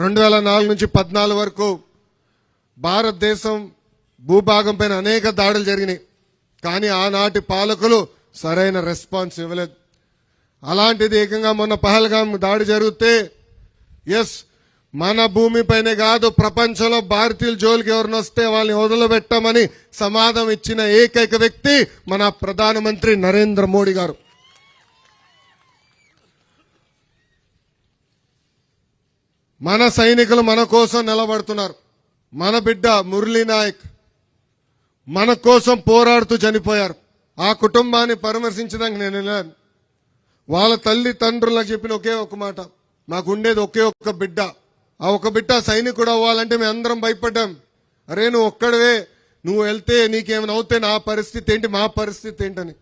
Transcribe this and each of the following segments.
2004 నుంచి 14 వరకు భారతదేశం భూభాగం పైన అనేక దాడులు జరిగినాయి. కానీ ఆనాటి పాలకులు సరైన రెస్పాన్స్ ఇవ్వలేదు. అలాంటిది ఏకంగా మొన్న పహల్గాం దాడి జరిగితే మన భూమిపైనే కాదు ప్రపంచంలో భారతీయుల జోలికి ఎవరిని వస్తే వాళ్ళని వదిలిపెట్టమని సమాధానం ఇచ్చిన ఏకైక వ్యక్తి మన ప్రధానమంత్రి నరేంద్ర మోడీ గారు. మన సైనికులు మన కోసం నిలబడుతున్నారు. మన బిడ్డ మురళీ నాయక్ మన కోసం పోరాడుతూ చనిపోయారు. ఆ కుటుంబాన్ని పరామర్శించడానికి నేను వెళ్ళాను. వాళ్ళ తల్లిదండ్రులకు చెప్పిన ఒకే ఒక మాట, మాకుండేది ఒకే ఒక్క బిడ్డ. ఆ ఒక బిడ్డ సైనికుడు అవ్వాలంటే మేము అందరం భయపడ్డాం. అరే నువ్వు ఒక్కడవే, నువ్వు వెళ్తే నీకేమైనా అవుతే నా పరిస్థితి ఏంటి, మా పరిస్థితి ఏంటని.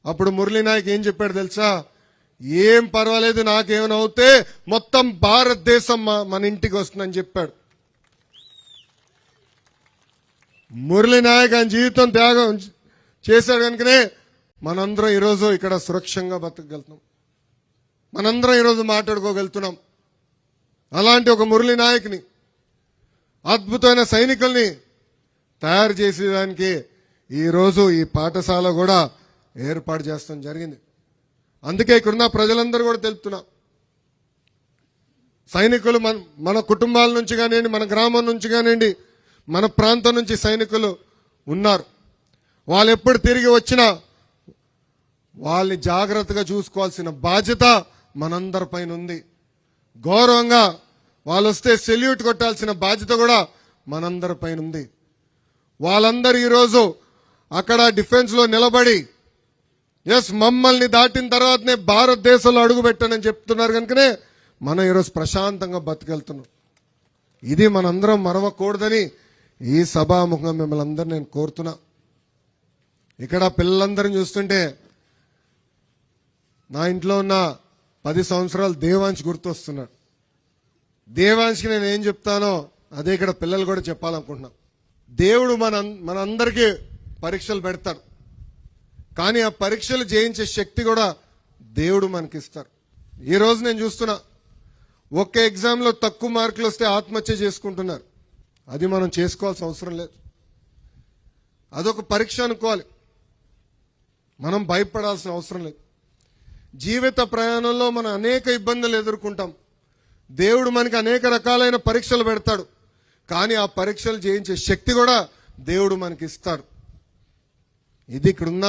అప్పుడు మురళీ నాయక్ ఏం చెప్పాడు తెలుసా? ఏం పర్వాలేదు, నాకేమైనా అవుతే మొత్తం భారతదేశం మన ఇంటికి వస్తుందని చెప్పాడు. మురళీ నాయక్ ఆయన జీవితం త్యాగం చేశాడు కనుకనే మనందరం ఈరోజు ఇక్కడ సురక్షంగా బతకగలుగుతున్నాం, మనందరం ఈరోజు మాట్లాడుకోగలుగుతున్నాం. అలాంటి ఒక మురళీ నాయక్ని, అద్భుతమైన సైనికుల్ని తయారు చేసేదానికి ఈరోజు ఈ పాఠశాల కూడా ఏర్పాటు చేస్తాం జరిగింది. అందుకే ఇక్కడున్న ప్రజలందరూ కూడా తెలుపుతున్నా, సైనికులు మన కుటుంబాల నుంచి కానివ్వండి, మన గ్రామం నుంచి కానివ్వండి, మన ప్రాంతం నుంచి సైనికులు ఉన్నారు. వాళ్ళు ఎప్పుడు తిరిగి వచ్చినా వాళ్ళని జాగ్రత్తగా చూసుకోవాల్సిన బాధ్యత మనందరిపైన ఉంది. గౌరవంగా వాళ్ళు వస్తే సెల్యూట్ కొట్టాల్సిన బాధ్యత కూడా మనందరిపైన ఉంది. వాళ్ళందరూ ఈరోజు అక్కడ డిఫెన్స్ లో నిలబడి మమ్మల్ని దాటిన తర్వాతనే భారతదేశంలో అడుగు పెట్టానని చెప్తున్నారు కనుకనే మనం ఈరోజు ప్రశాంతంగా బతికెళ్తున్నాం. ఇది మనందరం మరవకూడదని ఈ సభాముఖంగా మిమ్మల్ని అందరూ నేను కోరుతున్నా. ఇక్కడ పిల్లలందరిని చూస్తుంటే నా ఇంట్లో ఉన్న 10 సంవత్సరాలు దేవాంశ్ గుర్తొస్తున్నాడు. దేవాంశ్కి నేను ఏం చెప్తానో అదే ఇక్కడ పిల్లలు కూడా చెప్పాలనుకుంటున్నాం. దేవుడు మనందరికీ పరీక్షలు పెడతాడు, కానీ ఆ పరీక్షలు జయించే శక్తి కూడా దేవుడు మనకిస్తారు. ఈ రోజు నేను చూస్తున్నా, ఒక్క ఎగ్జామ్లో తక్కువ మార్కులు వస్తే ఆత్మహత్య చేసుకుంటున్నారు. అది మనం చేసుకోవాల్సిన అవసరం లేదు, అదొక పరీక్ష అనుకోవాలి. మనం భయపడాల్సిన అవసరం లేదు. జీవిత ప్రయాణంలో మనం అనేక ఇబ్బందులు ఎదుర్కొంటాం. దేవుడు మనకి అనేక రకాలైన పరీక్షలు పెడతాడు, కానీ ఆ పరీక్షలు జయించే శక్తి కూడా దేవుడు మనకి ఇస్తాడు. ఇది ఇక్కడున్న